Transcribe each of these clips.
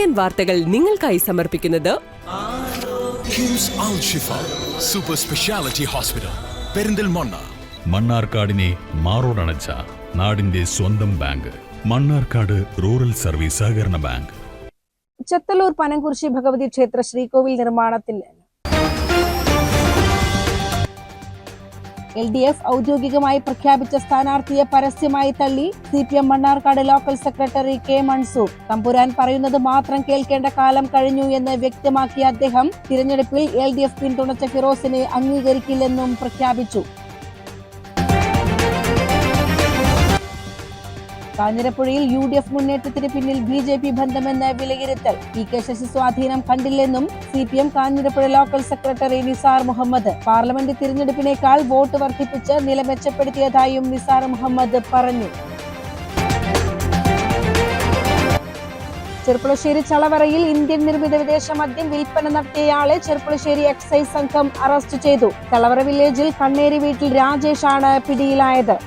ABN വാർത്തകൾ നിങ്ങൾക്കായി സമർപ്പിക്കുന്നത് കിംസ് അൽ ഷിഫ സൂപ്പർ സ്പെഷ്യാലിറ്റി ഹോസ്പിറ്റൽ പെരിന്തൽമണ്ണ. മണ്ണാർക്കാടിനെ മാറോടണച്ച നാടിന്റെ സ്വന്തം ബാങ്ക് മണ്ണാർക്കാട് റൂറൽ സർവീസ് സഹകരണ ബാങ്ക്. ചെത്തല്ലൂർ പനംകുരിശി ഭഗവതി ക്ഷേത്ര ശ്രീകോവിൽ നിർമ്മാണത്തിൽ LDF ഔദ്യോഗികമായി പ്രഖ്യാപിച്ച സ്ഥാനാർത്ഥിയെ പരസ്യമായി തള്ളി CPM Mannarkkad local secretary K Mansoor. തമ്പുരാൻ പറയുന്നത് മാത്രം കേൾക്കേണ്ട കാലം കഴിഞ്ഞു എന്ന് വ്യക്തമാക്കിയ അദ്ദേഹം തിരഞ്ഞെടുപ്പിൽ LDF പിന്തുണച്ച ഫിറോസിനെ അംഗീകരിക്കില്ലെന്നും പ്രഖ്യാപിച്ചു. കാഞ്ഞിരപ്പുഴയിൽ UDF മുന്നേറ്റത്തിന് പിന്നിൽ BJP ബന്ധമെന്ന വിലയിരുത്തൽ. PK ശശി സ്വാധീനം കണ്ടില്ലെന്നും CPM Kanhirapuzha local secretary Nisar Muhammad. Parliament തിരഞ്ഞെടുപ്പിനേക്കാൾ വോട്ട് വർദ്ധിപ്പിച്ച് നില മെച്ചപ്പെടുത്തിയതായും നിസാർ മുഹമ്മദ് പറഞ്ഞു. ചെർപ്പുളശ്ശേരി ചളവറയിൽ ഇന്ത്യൻ നിർമ്മിത വിദേശ മദ്യം വിൽപ്പന നടത്തിയയാളെ ചെർപ്പുളശ്ശേരി എക്സൈസ് സംഘം അറസ്റ്റ് ചെയ്തു. ചളവറ വില്ലേജിൽ കണ്ണേരി വീട്ടിൽ രാജേഷാണ് പിടിയിലായത്.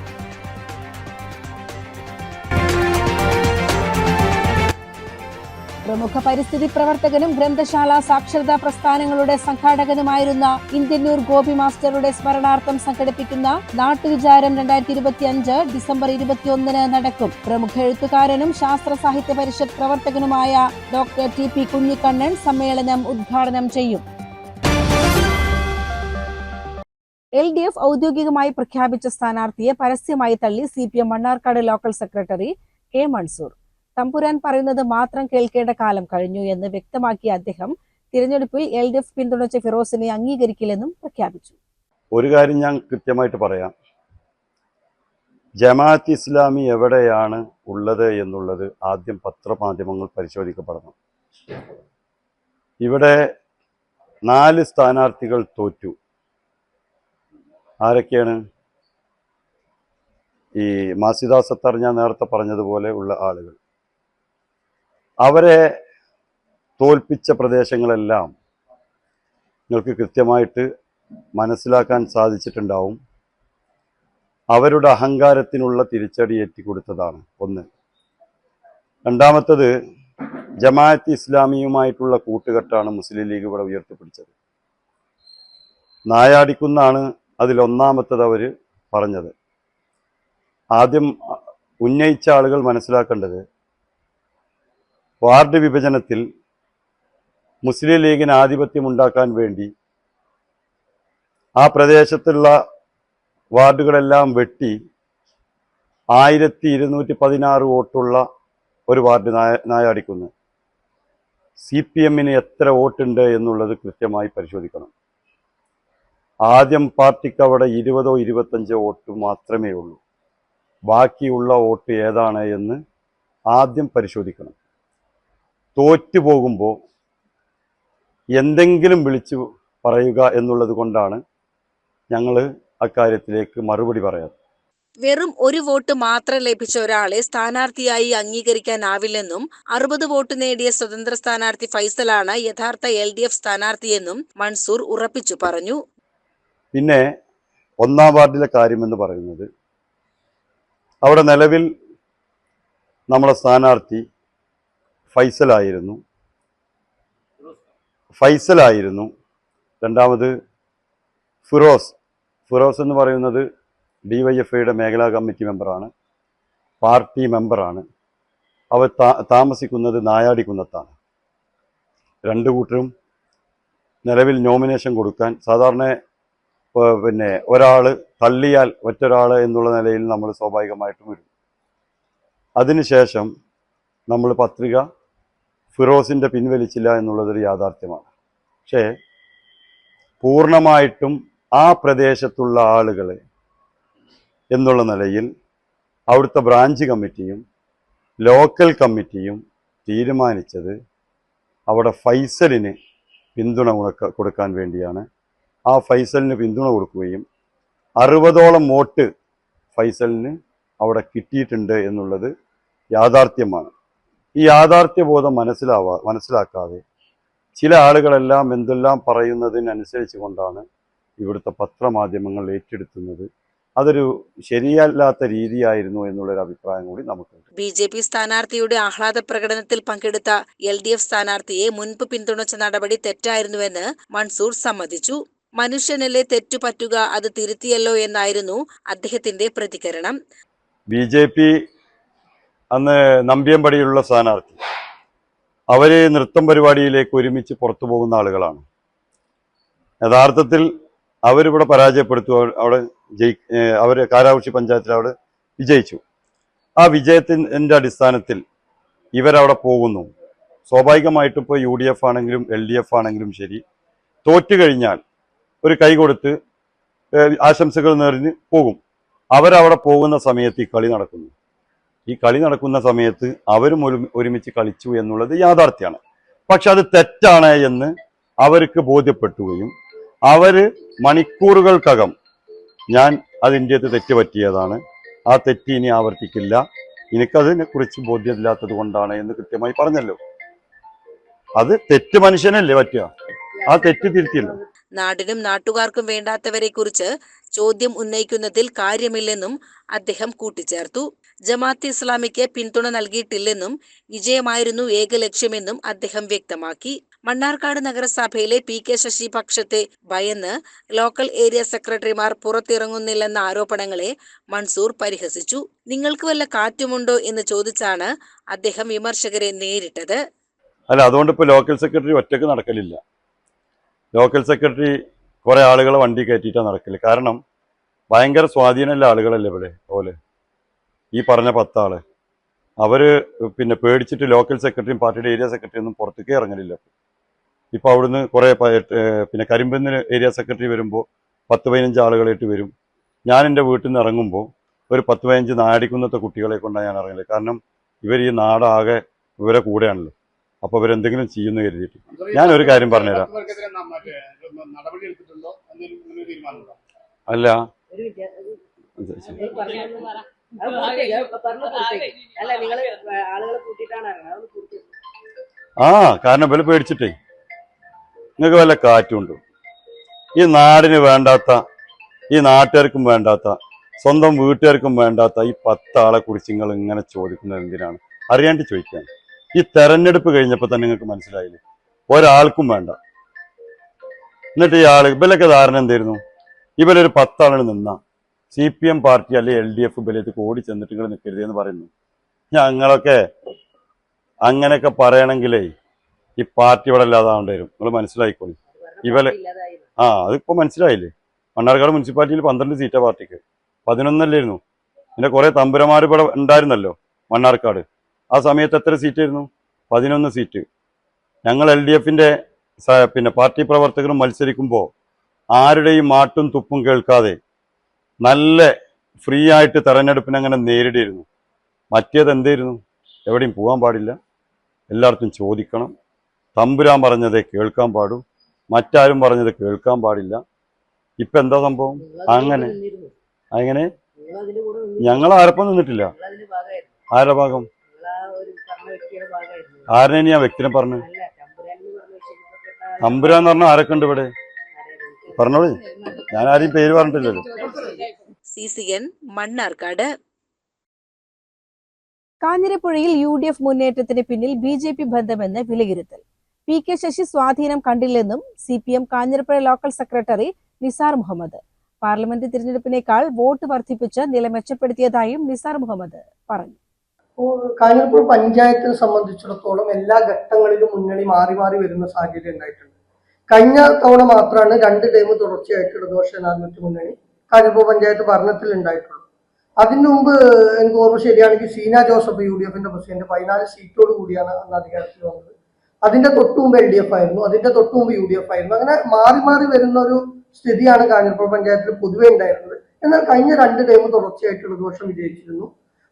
പ്രമുഖ പരിസ്ഥിതി പ്രവർത്തകനും ഗ്രന്ഥശാല സാക്ഷരതാ പ്രസ്ഥാനങ്ങളുടെ സംഘാടകനുമായിരുന്ന ഇന്ത്യന്നൂർ ഗോപി മാസ്റ്ററുടെ സ്മരണാർത്ഥം സംഘടിപ്പിക്കുന്ന നാട്ടുവിചാരം 2025 ഡിസംബർ 21 നടക്കും. പ്രമുഖ എഴുത്തുകാരനും ശാസ്ത്ര സാഹിത്യ പരിഷത്ത് പ്രവർത്തകനുമായ ഡോക്ടർ TP കുഞ്ഞിക്കണ്ണൻ സമ്മേളനം ഉദ്ഘാടനം ചെയ്യും. LDF ഔദ്യോഗികമായി പ്രഖ്യാപിച്ച സ്ഥാനാർത്ഥിയെ പരസ്യമായി തള്ളി CPM Mannarkkad local secretary K Mansoor. തമ്പുരാൻ പറയുന്നത് മാത്രം കേൾക്കേണ്ട കാലം കഴിഞ്ഞു എന്ന് വ്യക്തമാക്കിയ അദ്ദേഹം തിരഞ്ഞെടുപ്പിൽ LDF പിന്തുണച്ച ഫിറോസിനെ അംഗീകരിക്കില്ലെന്നും പ്രഖ്യാപിച്ചു. ഒരു കാര്യം ഞാൻ കൃത്യമായിട്ട് പറയാം, ജമാഅത്ത് ഇസ്ലാമി എവിടെയാണ് ഉള്ളത് എന്നുള്ളത് ആദ്യം പത്രമാധ്യമങ്ങൾ പരിശോധിക്കപ്പെടണം. ഇവിടെ 4 സ്ഥാനാർത്ഥികൾ തോറ്റു. ആരൊക്കെയാണ്? ഈ മാസിദ സത്താർ ഞാൻ നേരത്തെ പറഞ്ഞതുപോലെ ഉള്ള ആളുകൾ. അവരെ തോൽപ്പിച്ച പ്രദേശങ്ങളെല്ലാം നിങ്ങൾക്ക് കൃത്യമായിട്ട് മനസ്സിലാക്കാൻ സാധിച്ചിട്ടുണ്ടാവും. അവരുടെ അഹങ്കാരത്തിനുള്ള തിരിച്ചടി ഏറ്റിക്കൊടുത്തതാണ് ഒന്ന്. രണ്ടാമത്തത്, ജമാഅത്ത് ഇസ്ലാമിയുമായിട്ടുള്ള കൂട്ടുകെട്ടാണ് മുസ്ലിം ലീഗ് ഇവിടെ ഉയർത്തിപ്പിടിച്ചത്. നായാടിക്കുന്നാണ് അതിലൊന്നാമത്തത് അവർ പറഞ്ഞത്. ആദ്യം ഉന്നയിച്ച ആളുകൾ മനസ്സിലാക്കേണ്ടത്, വാർഡ് വിഭജനത്തിൽ മുസ്ലിം ലീഗിന് ആധിപത്യം ഉണ്ടാക്കാൻ വേണ്ടി ആ പ്രദേശത്തുള്ള വാർഡുകളെല്ലാം വെട്ടി 1216 വോട്ടുള്ള ഒരു വാർഡ് നായാടിക്കുന്ന്. CPMന് എത്ര വോട്ടുണ്ട് എന്നുള്ളത് കൃത്യമായി പരിശോധിക്കണം. ആദ്യം പാർട്ടിക്ക് അവിടെ 20 25 വോട്ട് മാത്രമേ ഉള്ളൂ. ബാക്കിയുള്ള വോട്ട് ഏതാണ് എന്ന് ആദ്യം പരിശോധിക്കണം. തോറ്റു പോകുമ്പോൾ എന്തെങ്കിലും വിളിച്ചു പറയുക എന്നുള്ളത് കൊണ്ടാണ് ഞങ്ങൾ അക്കാര്യത്തിലേക്ക് മറുപടി പറയാറ്. വെറും 1 വോട്ട് മാത്രം ലഭിച്ച ഒരാളെ സ്ഥാനാർത്ഥിയായി അംഗീകരിക്കാനാവില്ലെന്നും 60 വോട്ട് നേടിയ സ്വതന്ത്ര സ്ഥാനാർത്ഥി ഫൈസലാണ് യഥാർത്ഥ LDF സ്ഥാനാർത്ഥിയെന്നും മൻസൂർ ഉറപ്പിച്ചു പറഞ്ഞു. പിന്നെ 1-ാം വാർഡിലെ കാര്യമെന്ന് പറയുന്നത്, അവിടെ നിലവിൽ നമ്മളെ സ്ഥാനാർത്ഥി ഫൈസലായിരുന്നു. രണ്ടാമത് ഫിറോസ് എന്ന് പറയുന്നത് DYFIയുടെ മേഖലാ കമ്മിറ്റി മെമ്പറാണ്, പാർട്ടി മെമ്പറാണ്. അവർ താമസിക്കുന്നത് നായാടിക്കുന്നത്താണ്. 2 കൂട്ടരും നിലവിൽ നോമിനേഷൻ കൊടുക്കാൻ സാധാരണ പിന്നെ ഒരാൾ തള്ളിയാൽ ഒറ്റൊരാൾ എന്നുള്ള നിലയിൽ നമ്മൾ സ്വാഭാവികമായിട്ടും വരും. അതിനുശേഷം നമ്മൾ പത്രിക ഫിറോസിൻ്റെ പിൻവലിച്ചില്ല എന്നുള്ളതൊരു യാഥാർത്ഥ്യമാണ്. പക്ഷേ പൂർണ്ണമായിട്ടും ആ പ്രദേശത്തുള്ള ആളുകൾ എന്നുള്ള നിലയിൽ അവിടുത്തെ ബ്രാഞ്ച് കമ്മിറ്റിയും ലോക്കൽ കമ്മിറ്റിയും തീരുമാനിച്ചത് അവിടെ ഫൈസലിന് പിന്തുണ കൊടുക്കാൻ വേണ്ടിയാണ്. ആ ഫൈസലിന് പിന്തുണ കൊടുക്കുകയും 60ഓളം വോട്ട് ഫൈസലിന് അവിടെ കിട്ടിയിട്ടുണ്ട് എന്നുള്ളത് യാഥാർത്ഥ്യമാണ്. ഈ യാഥാർത്ഥ്യബോധം മനസ്സിലാക്കാതെ ചില ആളുകളെല്ലാം എന്തെല്ലാം പറയുന്നതിനനുസരിച്ച് കൊണ്ടാണ് ഇവിടുത്തെ പത്രമാധ്യമങ്ങൾ ഏറ്റെടുക്കുന്നത്. അതൊരു ശരിയല്ലാത്ത രീതിയായിരുന്നു എന്നുള്ളൊരു അഭിപ്രായം കൂടി നമുക്കുണ്ട്. BJP സ്ഥാനാർത്ഥിയുടെ ആഹ്ലാദ പ്രകടനത്തിൽ പങ്കെടുത്ത LDF സ്ഥാനാർത്ഥിയെ മുൻപ് പിന്തുണച്ച നടപടി തെറ്റായിരുന്നുവെന്ന് മൻസൂർ സമ്മതിച്ചു. മനുഷ്യനല്ലേ തെറ്റു പറ്റുക, അത് തിരുത്തിയല്ലോ എന്നായിരുന്നു അദ്ദേഹത്തിന്റെ പ്രതികരണം. BJP അന്ന് നമ്പ്യമ്പടിയിലുള്ള സ്ഥാനാർത്ഥി അവര് നൃത്തം പരിപാടിയിലേക്ക് ഒരുമിച്ച് പുറത്തു പോകുന്ന ആളുകളാണ്. യഥാർത്ഥത്തിൽ അവരിവിടെ പരാജയപ്പെടുത്തു. അവിടെ അവര് കാരാകുർശി പഞ്ചായത്തിൽ അവിടെ വിജയിച്ചു. ആ വിജയത്തിന്റെ അടിസ്ഥാനത്തിൽ ഇവരവിടെ പോകുന്നു. സ്വാഭാവികമായിട്ടും ഇപ്പോൾ UDF ആണെങ്കിലും LDF ആണെങ്കിലും ശരി, തോറ്റു കഴിഞ്ഞാൽ ഒരു കൈ കൊടുത്ത് ആശംസകൾ നേർന്ന് പോകും. അവരവിടെ പോകുന്ന സമയത്ത് ഈ കളി നടക്കുന്നു. ഈ കളി നടക്കുന്ന സമയത്ത് അവരും ഒരുമിച്ച് കളിച്ചു എന്നുള്ളത് യാഥാർത്ഥ്യമാണ്. പക്ഷെ അത് തെറ്റാണ് എന്ന് അവർക്ക് ബോധ്യപ്പെട്ടുകയും അവര് മണിക്കൂറുകൾക്കകം ഞാൻ അതിൻ്റെ തെറ്റ് പറ്റിയതാണ്, ആ തെറ്റ് ഇനി ആവർത്തിക്കില്ല, എനിക്കതിനെ കുറിച്ച് ബോധ്യമില്ലാത്തത് കൊണ്ടാണ് എന്ന് കൃത്യമായി പറഞ്ഞല്ലോ. അത് തെറ്റ് മനുഷ്യനല്ലേ പറ്റുക, ആ തെറ്റ് തിരുത്തിയില്ല. നാടിനും നാട്ടുകാർക്കും വേണ്ടാത്തവരെ കുറിച്ച് ചോദ്യം ഉന്നയിക്കുന്നതിൽ കാര്യമില്ലെന്നും അദ്ദേഹം കൂട്ടിച്ചേർത്തു. ജമാഅത്തെ ഇസ്ലാമിക്ക് പിന്തുണ നൽകിയിട്ടില്ലെന്നും വിജയമായിരുന്നു ഏക ലക്ഷ്യമെന്നും അദ്ദേഹം വ്യക്തമാക്കി. മണ്ണാർക്കാട് നഗരസഭയിലെ PK ശശി പക്ഷത്തെ ഭയന്ന് ലോക്കൽ ഏരിയ സെക്രട്ടറിമാർ പുറത്തിറങ്ങുന്നില്ലെന്ന ആരോപണങ്ങളെ മൻസൂർ പരിഹസിച്ചു. നിങ്ങൾക്ക് വല്ല കാറ്റുമുണ്ടോ എന്ന് ചോദിച്ചാണ് അദ്ദേഹം വിമർശകരെ നേരിട്ടത്. അല്ല, അതുകൊണ്ട് ഇപ്പൊ ലോക്കൽ സെക്രട്ടറി ഒറ്റക്ക് നടക്കലില്ല. ലോക്കൽ സെക്രട്ടറി കുറെ ആളുകളെ വണ്ടി കയറ്റിയിട്ടാണ് നടക്കല്. കാരണം ഭയങ്കര സ്വാധീനമുള്ള ആളുകളല്ലേ ഇവിടെ. പോലെ ഈ പറഞ്ഞ 10 ആള് അവര് പിന്നെ പേടിച്ചിട്ട് ലോക്കൽ സെക്രട്ടറിയും പാർട്ടിയുടെ ഏരിയ സെക്രട്ടറി ഒന്നും പുറത്തേക്ക് ഇറങ്ങലില്ല. ഇപ്പൊ അവിടുന്ന് കുറെ പിന്നെ കരിമ്പന്ന് ഏരിയ സെക്രട്ടറി വരുമ്പോൾ 10-15 ആളുകളായിട്ട് വരും. ഞാൻ എൻ്റെ വീട്ടിൽ നിന്ന് ഇറങ്ങുമ്പോൾ ഒരു 10-15 നാടിക്കുന്നത്തെ കുട്ടികളെ കൊണ്ടാണ് ഞാൻ ഇറങ്ങല്. കാരണം ഇവർ ഈ നാടാകെ ഇവരെ കൂടെയാണല്ലോ. അപ്പൊ ഇവരെന്തെങ്കിലും ചെയ്യുന്നു കരുതിയിട്ട്. ഞാനൊരു കാര്യം പറഞ്ഞുതരാം. അല്ല, കാരണം ഇവര് പേടിച്ചിട്ടേ. നിങ്ങൾക്ക് വല്ല കാറ്റുണ്ടോ? ഈ നാടിന് വേണ്ടാത്ത, ഈ നാട്ടുകാർക്കും വേണ്ടാത്ത, സ്വന്തം വീട്ടുകാർക്കും വേണ്ടാത്ത ഈ 10 ആളെ കുറിച്ച് നിങ്ങൾ ഇങ്ങനെ ചോദിക്കുന്നത് എന്തിനാണ്? അറിയാണ്ട് ചോദിക്കാൻ. ഈ തെരഞ്ഞെടുപ്പ് കഴിഞ്ഞപ്പോൾ തന്നെ നിങ്ങൾക്ക് മനസ്സിലായില്ലേ, ഒരാൾക്കും വേണ്ട. എന്നിട്ട് ഈ ആള് ഇവലൊക്കെ ധാരണ എന്തായിരുന്നു? ഇവരൊരു 10 ആളുകൾ നിന്ന CPM പാർട്ടി അല്ലെ LDF ഇവലേക്ക് ഓടി ചെന്നിട്ട് നിങ്ങൾ നിൽക്കരുതെന്ന് പറയുന്നു. ഞങ്ങളൊക്കെ അങ്ങനെയൊക്കെ പറയണമെങ്കിലേ ഈ പാർട്ടി ഇവിടെ ഇല്ലാതാവേണ്ടി വരും. നിങ്ങൾ മനസ്സിലായിക്കോളി. അതിപ്പോ മനസ്സിലായില്ലേ? മണ്ണാർക്കാട് മുനിസിപ്പാലിറ്റിയിൽ 12 സീറ്റാ പാർട്ടിക്ക്, 11 അല്ലായിരുന്നു. പിന്നെ കുറെ തമ്പുരമാർ ഇവിടെ ഉണ്ടായിരുന്നല്ലോ മണ്ണാർക്കാട്. ആ സമയത്ത് എത്ര സീറ്റായിരുന്നു? 11 സീറ്റ്. ഞങ്ങൾ LDFന്റെ പിന്നെ പാർട്ടി പ്രവർത്തകരും മത്സരിക്കുമ്പോൾ ആരുടെയും മാട്ടും തുപ്പും കേൾക്കാതെ നല്ല ഫ്രീ ആയിട്ട് തെരഞ്ഞെടുപ്പിനെ അങ്ങനെ നേരിടിയിരുന്നു. മറ്റേത് എന്തായിരുന്നു? എവിടെയും പോകാൻ പാടില്ല, എല്ലായിടത്തും ചോദിക്കണം, തമ്പുരാൻ പറഞ്ഞതേ കേൾക്കാൻ പാടൂ, മറ്റാരും പറഞ്ഞത് കേൾക്കാൻ പാടില്ല. ഇപ്പൊ എന്താ സംഭവം? അങ്ങനെ ഞങ്ങൾ ആരപ്പം നിന്നിട്ടില്ല. ആരുടെ ഭാഗം? ആരനെ ഞാൻ വ്യക്തിനെ പറഞ്ഞു? തമ്പുരാന്ന് പറഞ്ഞ ആരൊക്കെ ഉണ്ട് ഇവിടെ? പറഞ്ഞോളൂ, ഞാൻ ആരെയും പേര് പറഞ്ഞിട്ടില്ലല്ലോ. CCN മണ്ണാർക്കാട്. കാഞ്ഞിരപ്പുഴയിൽ UDF മുന്നേറ്റത്തിന് പിന്നിൽ BJP ബന്ധമെന്ന് വിലയിരുത്തൽ. PK ശശി സ്വാധീനം കണ്ടില്ലെന്നും CPM Kanhirapuzha local secretary Nisar Muhammad. Parliament തിരഞ്ഞെടുപ്പിനേക്കാൾ വോട്ട് വർദ്ധിപ്പിച്ച് നില മെച്ചപ്പെടുത്തിയതായും നിസാർ മുഹമ്മദ് പറഞ്ഞു. കാഞ്ഞിരപ്പുഴ പഞ്ചായത്തിനെ സംബന്ധിച്ചിടത്തോളം എല്ലാ ഘട്ടങ്ങളിലും മുന്നണി മാറി മാറി വരുന്ന സാഹചര്യം ഉണ്ടായിട്ടുണ്ട്. കഴിഞ്ഞ തവണ മാത്രമാണ് 2 ടൈം തുടർച്ചയായിട്ട് ഇടതുപക്ഷ ജനാധിപത്യ മുന്നണി കാഞ്ഞിരപ്പുഴ പഞ്ചായത്ത് ഭരണത്തിൽ ഉണ്ടായിട്ടുള്ളൂ. അതിനു മുമ്പ് എനിക്ക് ഓർമ്മ ശരിയാണെങ്കിൽ സീന ജോസഫ് UDFന്റെ പ്രസിഡന്റ് 14 സീറ്റോട് കൂടിയാണ് അന്ന് അധികാരത്തിൽ വന്നത്. അതിന്റെ തൊട്ടുമുമ്പ് LDF ആയിരുന്നു, അതിന്റെ തൊട്ടുമുമ്പ് UDF ആയിരുന്നു. അങ്ങനെ മാറി മാറി വരുന്ന ഒരു സ്ഥിതിയാണ് കാഞ്ഞിരപ്പുഴ പഞ്ചായത്തിൽ പൊതുവെ ഉണ്ടായിരുന്നത്. എന്നാൽ കഴിഞ്ഞ 2 ടൈം തുടർച്ചയായിട്ട് ഇടതുപക്ഷം വിജയിച്ചിരുന്നു.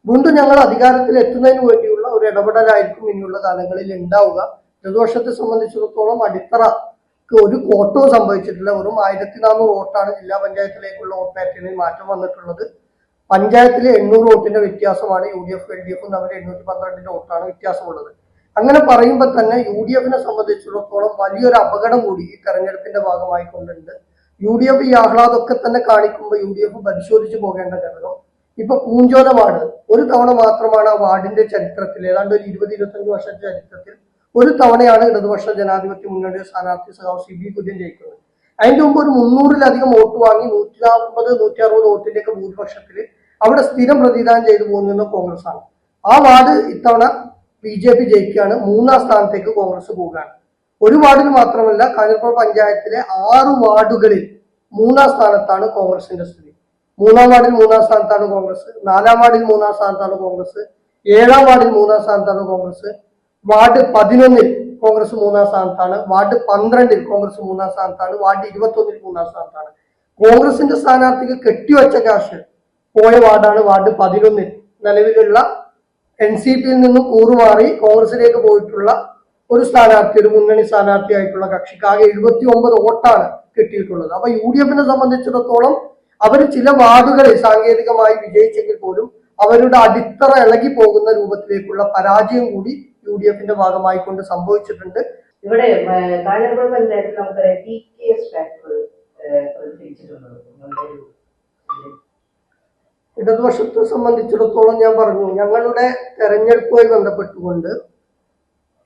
വീണ്ടും ഞങ്ങൾ അധികാരത്തിൽ എത്തുന്നതിന് വേണ്ടിയുള്ള ഒരു ഇടപെടലായിരിക്കും ഇനിയുള്ള കാലങ്ങളിൽ ഉണ്ടാവുക. ഇടതുപക്ഷത്തെ സംബന്ധിച്ചിടത്തോളം അടിത്തറക്ക് ഒരു വോട്ടോ സംഭവിച്ചിട്ടില്ല. വെറും 1400 വോട്ടാണ് ജില്ലാ പഞ്ചായത്തിലേക്കുള്ള വോട്ട് പാറ്റേണിൽ മാറ്റം വന്നിട്ടുള്ളത്. പഞ്ചായത്തിലെ 800 വോട്ടിന്റെ വ്യത്യാസമാണ് UDF LDF തമ്മിൽ 812 വോട്ടാണ് വ്യത്യാസമുള്ളത്. അങ്ങനെ പറയുമ്പോൾ തന്നെ UDFനെ സംബന്ധിച്ചിടത്തോളം വലിയൊരു അപകടം കൂടി ഈ തെരഞ്ഞെടുപ്പിന്റെ ഭാഗമായി കൊണ്ടുണ്ട്. UDF ഈ ആഹ്ലാദമൊക്കെ തന്നെ കാണിക്കുമ്പോൾ UDF പരിശോധിച്ച് പോകേണ്ട ഘടകം ഇപ്പൊ പൂഞ്ചോല വാർഡ് ഒരു തവണ മാത്രമാണ് ആ വാർഡിന്റെ ചരിത്രത്തിൽ, ഏതാണ്ട് ഒരു 20-25 വർഷത്തെ ചരിത്രത്തിൽ ഒരു തവണയാണ് ഇടതുപക്ഷ ജനാധിപത്യ മുന്നണിയുടെ സ്ഥാനാർത്ഥി സഖാവ് CB കുര്യൻ ജയിക്കുന്നത്. അതിന്റെ മുമ്പ് ഒരു 300-ലധികം വോട്ട് വാങ്ങി 140-160 വോട്ടിന്റെയൊക്കെ ഭൂരിപക്ഷത്തിൽ അവിടെ സ്ഥിരം പ്രതിദാനം ചെയ്തു പോകുന്നത് കോൺഗ്രസ് ആണ്. ആ വാർഡ് ഇത്തവണ BJP ജയിക്കുകയാണ്. 3ാം സ്ഥാനത്തേക്ക് കോൺഗ്രസ് പോവുകയാണ്. ഒരു വാർഡിൽ മാത്രമല്ല, കാഞ്ഞിരപ്പുഴ പഞ്ചായത്തിലെ 6 വാർഡുകളിൽ 3ാം സ്ഥാനത്താണ് കോൺഗ്രസിന്റെ സ്ഥിതി. 3ാം വാർഡിൽ 3ാം സ്ഥാനത്താണ് കോൺഗ്രസ്, 4ാം വാർഡിൽ 3ാം സ്ഥാനത്താണ് കോൺഗ്രസ്, 7ാം വാർഡിൽ 3ാം സ്ഥാനത്താണ് കോൺഗ്രസ്, വാർഡ് 11-ൽ കോൺഗ്രസ് 3ാം സ്ഥാനത്താണ്, വാർഡ് 12-ൽ കോൺഗ്രസ് 3ാം സ്ഥാനത്താണ്, വാർഡ് 21-ൽ 3ാം സ്ഥാനത്താണ്. കോൺഗ്രസിന്റെ സ്ഥാനാർത്ഥിക്ക് കെട്ടിവെച്ച കാശ് പോയ വാർഡാണ് വാർഡ് 11-ൽ. നിലവിലുള്ള NCPയിൽ നിന്നും കൂറുമാറി കോൺഗ്രസിലേക്ക് പോയിട്ടുള്ള ഒരു സ്ഥാനാർത്ഥി, ഒരു മുന്നണി സ്ഥാനാർത്ഥിയായിട്ടുള്ള കക്ഷിക്ക് ആകെ 79 വോട്ടാണ് കിട്ടിയിട്ടുള്ളത്. അപ്പൊ UDFനെ സംബന്ധിച്ചിടത്തോളം അവർ ചില വാർഡുകളിൽ സാങ്കേതികമായി വിജയിച്ചെങ്കിൽ പോലും അവരുടെ അടിത്തറ ഇളകി പോകുന്ന രൂപത്തിലേക്കുള്ള പരാജയം കൂടി UDFന്റെ ഭാഗമായി കൊണ്ട് സംഭവിച്ചിട്ടുണ്ട്. ഇവിടെ കാഞ്ഞിരപ്പുഴ പഞ്ചായത്തിൽ നമുക്കറിയാം PKS ഫാക്ടർ പ്രതികരിച്ചിട്ടുള്ളത്. ഇടതുപക്ഷത്തെ സംബന്ധിച്ചിടത്തോളം ഞാൻ പറഞ്ഞു, ഞങ്ങളുടെ തെരഞ്ഞെടുപ്പുമായി ബന്ധപ്പെട്ടുകൊണ്ട്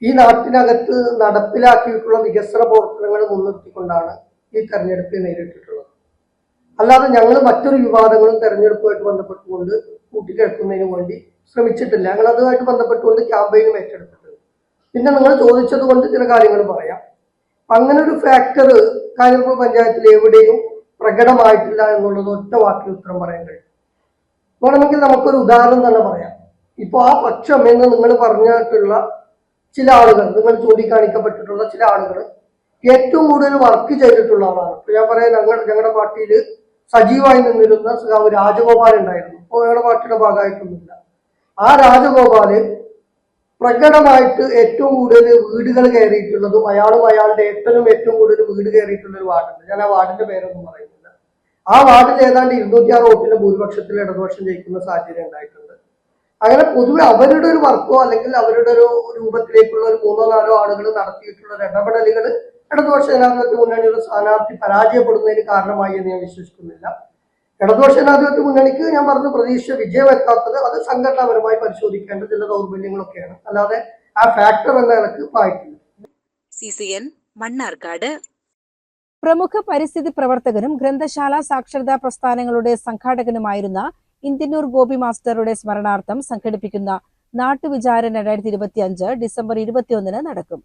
ഈ നാട്ടിനകത്ത് നടപ്പിലാക്കിയിട്ടുള്ള വികസന പ്രവർത്തനങ്ങൾ മുൻനിർത്തിക്കൊണ്ടാണ് ഈ തെരഞ്ഞെടുപ്പിൽ നേരിട്ടിട്ടുള്ളത്. അല്ലാതെ ഞങ്ങൾ മറ്റൊരു വിവാദങ്ങളും തെരഞ്ഞെടുപ്പുമായിട്ട് ബന്ധപ്പെട്ടുകൊണ്ട് കൂട്ടിക്കെടുക്കുന്നതിന് വേണ്ടി ശ്രമിച്ചിട്ടില്ല. ഞങ്ങൾ അതുമായിട്ട് ബന്ധപ്പെട്ടുകൊണ്ട് ക്യാമ്പയിനും ഏറ്റെടുത്തിട്ടുണ്ട്. പിന്നെ നിങ്ങൾ ചോദിച്ചത് കൊണ്ട് ചില കാര്യങ്ങൾ പറയാം. അങ്ങനെ ഒരു ഫാക്ടർ കാഞ്ഞിരപ്പുഴ പഞ്ചായത്തിൽ എവിടെയും പ്രകടമായിട്ടില്ല എന്നുള്ളത് ഒറ്റ വാക്കിൽ ഉത്തരം പറയാൻ കഴിയും. വേണമെങ്കിൽ നമുക്കൊരു ഉദാഹരണം തന്നെ പറയാം. ഇപ്പൊ ആ പക്ഷം എന്ന് നിങ്ങൾ പറഞ്ഞിട്ടുള്ള ചില ആളുകൾ, നിങ്ങൾ ചൂണ്ടിക്കാണിക്കപ്പെട്ടിട്ടുള്ള ചില ആളുകൾ ഏറ്റവും കൂടുതൽ വർക്ക് ചെയ്തിട്ടുള്ള ആളാണ്. ഇപ്പൊ ഞാൻ പറയാം, ഞങ്ങളുടെ പാർട്ടിയിൽ സജീവമായി നിന്നിരുന്ന സഖാവ് രാജഗോപാൽ ഉണ്ടായിരുന്നു. ഇപ്പോൾ ഞങ്ങളുടെ പാർട്ടിയുടെ ഭാഗമായിട്ടൊന്നുമില്ല. ആ രാജഗോപാല് പ്രകടമായിട്ട് ഏറ്റവും കൂടുതൽ വീടുകൾ കയറിയിട്ടുള്ളതും അയാളും അയാളുടെ ഏറ്റവും കൂടുതൽ വീട് കയറിയിട്ടുള്ള ഒരു വാർഡുണ്ട്. ഞാൻ ആ വാർഡിന്റെ പേരൊന്നും പറയുന്നില്ല. ആ വാർഡിൽ ഏതാണ്ട് 206 വോട്ടിന്റെ ഭൂരിപക്ഷത്തിൽ ഇടതുപക്ഷം ജയിക്കുന്ന സാഹചര്യം ഉണ്ടായിട്ടുണ്ട്. അങ്ങനെ പൊതുവെ അവരുടെ ഒരു വർക്കോ അല്ലെങ്കിൽ അവരുടെ ഒരു രൂപത്തിലേക്കുള്ള ഒരു 3-4 ആളുകൾ നടത്തിയിട്ടുള്ള ഒരു ഇടപെടലുകൾ ഇടതുപക്ഷ ജനാധിപത്യ മുന്നണിയുടെ സ്ഥാനാർത്ഥി പരാജയപ്പെടുന്നതിന് കാരണമായി എന്ന് ഞാൻ വിശ്വസിക്കുന്നില്ല. ഇടതുപക്ഷ ജനാധിപത്യ മുന്നണിക്ക് ഞാൻ പറഞ്ഞു പ്രതീക്ഷ വിജയം വെക്കാത്തത് അത് സംഘടനാപരമായി പരിശോധിക്കേണ്ട ചില ദൗർബല്യങ്ങളൊക്കെയാണ്, അല്ലാതെ ആ ഫാക്ടർ എന്ന നിലക്ക് പായിട്ടില്ല. CCN മണ്ണാർക്കാട്. പ്രമുഖ പരിസ്ഥിതി പ്രവർത്തകനും ഗ്രന്ഥശാല സാക്ഷരതാ പ്രസ്ഥാനങ്ങളുടെ സംഘാടകനുമായിരുന്ന ഇന്ത്യന്നൂർ ഗോപി മാസ്റ്ററുടെ സ്മരണാർത്ഥം സംഘടിപ്പിക്കുന്ന നാട്ടുവിചാരം 2025 ഡിസംബർ 21 നടക്കും.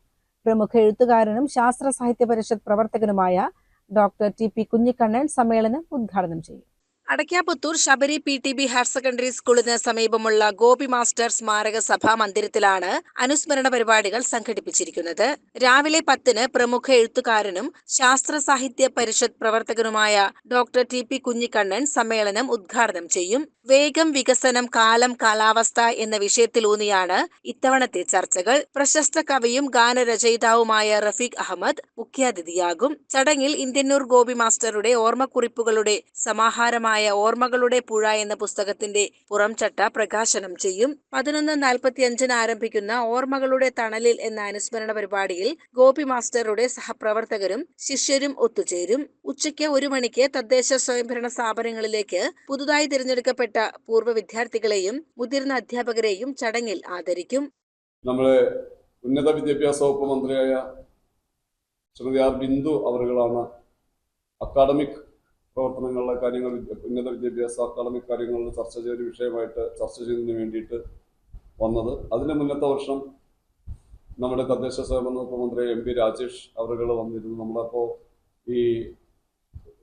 പ്രമുഖ എഴുത്തുകാരനും ശാസ്ത്ര സാഹിത്യ പരിഷത്ത് പ്രവർത്തകനുമായ ഡോക്ടർ TP കുഞ്ഞിക്കണ്ണൻ സമ്മേളനം ഉദ്ഘാടനം ചെയ്യും. Adakkaputhur Sabari PTB higher secondary സ്കൂളിന് സമീപമുള്ള ഗോപി മാസ്റ്റർ സ്മാരക സഭാ മന്ദിരത്തിലാണ് അനുസ്മരണ പരിപാടികൾ സംഘടിപ്പിച്ചിരിക്കുന്നത്. രാവിലെ 10-ന് പ്രമുഖ എഴുത്തുകാരനും ശാസ്ത്ര സാഹിത്യ പരിഷത്ത് പ്രവർത്തകനുമായ ഡോക്ടർ TP കുഞ്ഞിക്കണ്ണൻ സമ്മേളനം ഉദ്ഘാടനം ചെയ്യും. വേഗം, വികസനം, കാലം, കാലാവസ്ഥ എന്ന വിഷയത്തിലൂന്നിയാണ് ഇത്തവണത്തെ ചർച്ചകൾ. പ്രശസ്ത കവിയും ഗാനരചയിതാവുമായ റഫീഖ് അഹമ്മദ് മുഖ്യാതിഥിയാകും. ചടങ്ങിൽ ഇന്ത്യന്നൂർ ഗോപി മാസ്റ്ററുടെ ഓർമ്മക്കുറിപ്പുകളുടെ സമാഹാരമായ ഓർമ്മകളുടെ പുഴ എന്ന പുസ്തകത്തിന്റെ പുറംചട്ട പ്രകാശനം ചെയ്യും. 11:45 ആരംഭിക്കുന്ന ഓർമ്മകളുടെ തണലിൽ എന്ന അനുസ്മരണ പരിപാടിയിൽ ഗോപി മാസ്റ്ററുടെ സഹപ്രവർത്തകരും ശിഷ്യരും ഒത്തുചേരും. ഉച്ചയ്ക്ക് 1 മണിക്ക് തദ്ദേശ സ്വയംഭരണ സ്ഥാപനങ്ങളിലേക്ക് പുതുതായി തിരഞ്ഞെടുക്കപ്പെട്ട പൂർവ്വ വിദ്യാർത്ഥികളെയും മുതിർന്ന അധ്യാപകരെയും ചടങ്ങിൽ ആദരിക്കും. നമ്മളെ ഉന്നത വിദ്യാഭ്യാസ വകുപ്പ് മന്ത്രിയായ ശ്രീമതി ആർ ബിന്ദു അവരുകളാണ് അക്കാഡമിക് പ്രവർത്തനങ്ങളിലെ കാര്യങ്ങൾ, ഉന്നത വിദ്യാഭ്യാസ അക്കാഡമിക് കാര്യങ്ങളിൽ ചർച്ച ചെയ്ത വിഷയമായിട്ട് ചർച്ച ചെയ്യുന്നതിന് വേണ്ടിയിട്ട് വന്നത്. അതിന് മുന്നത്തെ വർഷം നമ്മുടെ തദ്ദേശ സ്വയംഭരണ വകുപ്പ് മന്ത്രി MP രാജേഷ് അവരുകൾ വന്നിരുന്നു. നമ്മളപ്പോൾ ഈ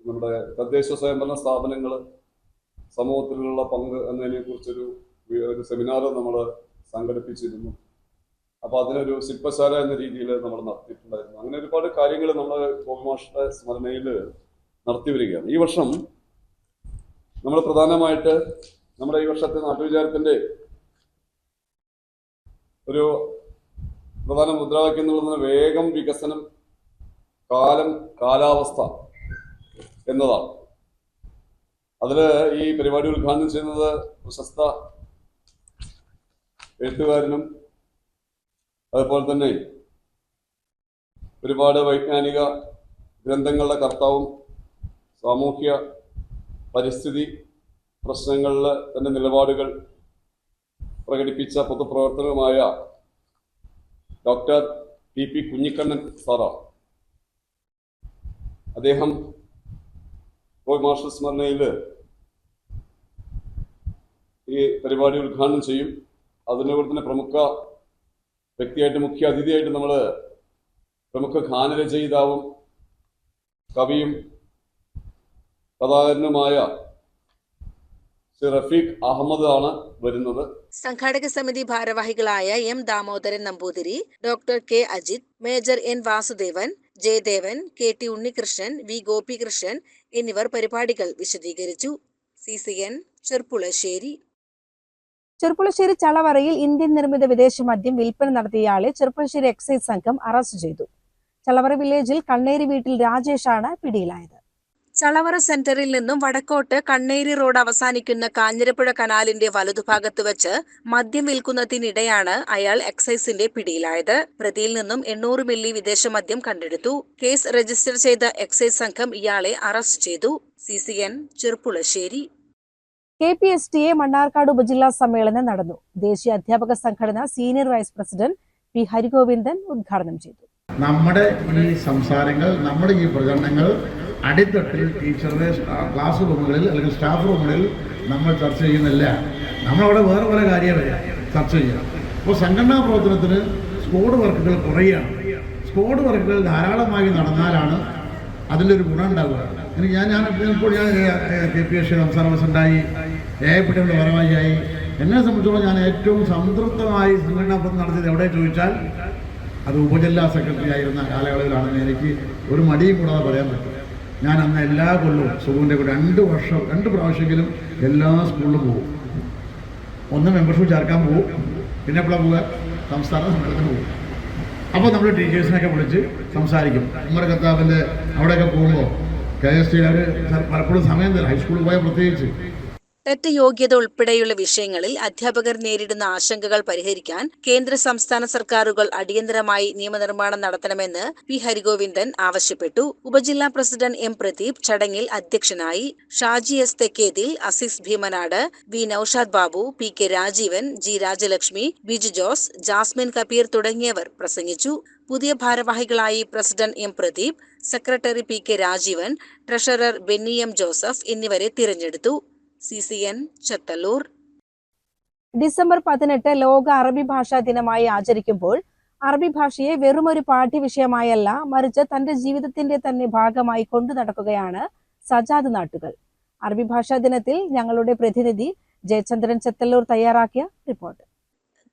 നമ്മുടെ തദ്ദേശ സ്വയംഭരണ സ്ഥാപനങ്ങൾ സമൂഹത്തിലുള്ള പങ്ക് എന്നതിനെ കുറിച്ചൊരു സെമിനാർ നമ്മൾ സംഘടിപ്പിച്ചിരുന്നു. അപ്പോൾ അതിനൊരു ശില്പശാല എന്ന രീതിയിൽ നമ്മൾ നടത്തിയിട്ടുണ്ടായിരുന്നു. അങ്ങനെ ഒരുപാട് കാര്യങ്ങൾ നമ്മൾ ഗോപി മാസ്റ്ററുടെ സ്മരണയിൽ നടത്തി വരികയാണ്. ഈ വർഷം നമ്മൾ പ്രധാനമായിട്ട് നമ്മുടെ ഈ വർഷത്തെ നാട്ടുവിചാരത്തിന്റെ ഒരു പ്രധാന മുദ്രാവാക്യം എന്നുള്ളത് വേഗം, വികസനം, കാലം, കാലാവസ്ഥ എന്നതാണ്. അതിൽ ഈ പരിപാടി ഉദ്ഘാടനം ചെയ്യുന്നത് പ്രശസ്ത എഴുത്തുകാരനും അതുപോലെ തന്നെ ഒരുപാട് വൈജ്ഞാനിക ഗ്രന്ഥങ്ങളുടെ കർത്താവും സാമൂഹ്യ പരിസ്ഥിതി പ്രശ്നങ്ങളിൽ തൻ്റെ നിലപാടുകൾ പ്രകടിപ്പിച്ച പൊതുപ്രവർത്തകനുമായ ഡോക്ടർ PP കുഞ്ഞിക്കണ്ണൻ സാറാണ്. അദ്ദേഹം ഗോപി മാസ്റ്റർ സ്മരണയിൽ ഈ പരിപാടി ഉദ്ഘാടനം ചെയ്യും. അതിനോട് തന്നെ പ്രമുഖ വ്യക്തിയായിട്ട്, മുഖ്യ അതിഥിയായിട്ട് നമ്മൾ പ്രമുഖ ഗാനരചയിതാവും കവിയും കഥാകാരനുമായ ശ്രീ റഫീഖ് അഹമ്മദ് ആണ് വരുന്നത്. സംഘാടക സമിതി ഭാരവാഹികളായ M Damodaran Namboothiri, doctor K Ajith, major N Vasudevan, Jayadevan, KT Unnikrishnan, V Gopikrishnan എന്നിവർ പരിപാടികൾ വിശദീകരിച്ചു. CCN ചെർപ്പുളശ്ശേരി. ചെർപ്പുളശ്ശേരി ചളവറയിൽ ഇന്ത്യൻ നിർമ്മിത വിദേശ മദ്യം വിൽപ്പന നടത്തിയയാളെ ചെർപ്പുളശ്ശേരി എക്സൈസ് സംഘം അറസ്റ്റ് ചെയ്തു. ചളവറ വില്ലേജിൽ കണ്ണേരി വീട്ടിൽ രാജേഷാണ് പിടിയിലായത്. ചളവറ സെന്ററിൽ നിന്നും വടക്കോട്ട് കണ്ണേരി റോഡ് അവസാനിക്കുന്ന കാഞ്ഞിരപ്പുഴ കനാലിന്റെ വലതുഭാഗത്ത് വെച്ച് മദ്യം വിൽക്കുന്നതിനിടെയാണ് അയാൾ എക്സൈസിന്റെ പിടിയിലായത്. പ്രതിയിൽ നിന്നും 800 മില്ലി വിദേശ മദ്യം കണ്ടെടുത്തു. കേസ് രജിസ്റ്റർ ചെയ്ത എക്സൈസ് സംഘം ഇയാളെ അറസ്റ്റ് ചെയ്തു. CCN ചെർപ്പുളശ്ശേരി. KPSTA മണ്ണാർക്കാട് ഉപജില്ലാ സമ്മേളനം നടന്നു. ദേശീയ അധ്യാപക സംഘടന senior vice president P Harigovindan ഉദ്ഘാടനം ചെയ്തു. നമ്മുടെ ഈ സംസാരങ്ങൾ, നമ്മുടെ ഈ പ്രചരണങ്ങൾ അടിത്തട്ടിൽ ടീച്ചറുടെ ക്ലാസ് റൂമുകളിൽ അല്ലെങ്കിൽ സ്റ്റാഫ് റൂമുകളിൽ നമ്മൾ ചർച്ച ചെയ്യുന്നില്ല. നമ്മളവിടെ വേറെ പല കാര്യങ്ങൾ ചർച്ച ചെയ്യുക. അപ്പോൾ സംഘടനാ പ്രവർത്തനത്തിന് സ്ക്വാഡ് വർക്കുകൾ കുറയുകയാണ്. സ്ക്വാഡ് വർക്കുകൾ ധാരാളമായി നടന്നാലാണ് അതിൻ്റെ ഒരു ഗുണം ഉണ്ടാവുക. ഇനി ഇപ്പോൾ ഞാൻ KPSTA സംസ്ഥാന പ്രസിഡന്റായി, AIPTയുടെ ഭാരവാഹിയായി, എന്നെ സംബന്ധിച്ചോളം ഞാൻ ഏറ്റവും സംതൃപ്തമായി സംഘടനാ പ്രവർത്തനം നടത്തിയത് എവിടെ ചോദിച്ചാൽ അത് ഉപജില്ലാ സെക്രട്ടറി ആയിരുന്ന കാലയളവിലാണെന്ന് എനിക്ക് ഒരു മടിയും കൂടാതെ പറയാൻ പറ്റും. ഞാൻ അന്ന് എല്ലാ കൊല്ലവും സുഖുവിൻ്റെ കൂടെ 2 പ്രാവശ്യമെങ്കിലും എല്ലാ സ്കൂളിലും പോകും. ഒന്ന് മെമ്പർഷിപ്പ് ചേർക്കാൻ പോകും, പിന്നെ എപ്പോഴാണ് പോവുക? സംസ്ഥാന സമ്മേളനത്തിന് പോകും. അപ്പോൾ നമ്മൾ ടീച്ചേഴ്സിനൊക്കെ വിളിച്ച് സംസാരിക്കും. ഉമ്മർ ഖത്താബിൻ്റെ അവിടെയൊക്കെ പോകുമ്പോൾ KST പലപ്പോഴും സമയം തരാം, ഹൈസ്കൂളിൽ പോയാൽ പ്രത്യേകിച്ച്. ടെറ്റ് യോഗ്യത ഉൾപ്പെടെയുള്ള വിഷയങ്ങളിൽ അധ്യാപകർ നേരിടുന്ന ആശങ്കകൾ പരിഹരിക്കാൻ കേന്ദ്ര സംസ്ഥാന സർക്കാരുകൾ അടിയന്തരമായി നിയമനിർമ്മാണം നടത്തണമെന്ന് P ഹരിഗോവിന്ദൻ ആവശ്യപ്പെട്ടു. ഉപജില്ലാ പ്രസിഡന്റ് M പ്രദീപ് ചടങ്ങിൽ അധ്യക്ഷനായി. Shaji S Thekkethil, Azeez Bheemanad, V Noushad Babu, PK Rajeevan, G Rajalakshmi, Biju Jose, Jasmine Kabeer തുടങ്ങിയവർ പ്രസംഗിച്ചു. പുതിയ ഭാരവാഹികളായി president M Pradeep, secretary PK Rajeevan, treasurer Benny M Joseph എന്നിവരെ തിരഞ്ഞെടുത്തു. CCN ചത്തല്ലൂർ. ഡിസംബർ 18 ലോക അറബി ഭാഷാ ദിനമായി ആചരിക്കുമ്പോൾ അറബി ഭാഷയെ വെറുമൊരു പാഠ്യവിഷയമായല്ല, മറിച്ച് തന്റെ ജീവിതത്തിന്റെ തന്നെ ഭാഗമായി കൊണ്ടു നടക്കുകയാണ് സജാദ് നാട്ടുകൾ. അറബി ഭാഷാ ദിനത്തിൽ ഞങ്ങളുടെ പ്രതിനിധി ജയചന്ദ്രൻ ചത്തല്ലൂർ തയ്യാറാക്കിയ റിപ്പോർട്ട്.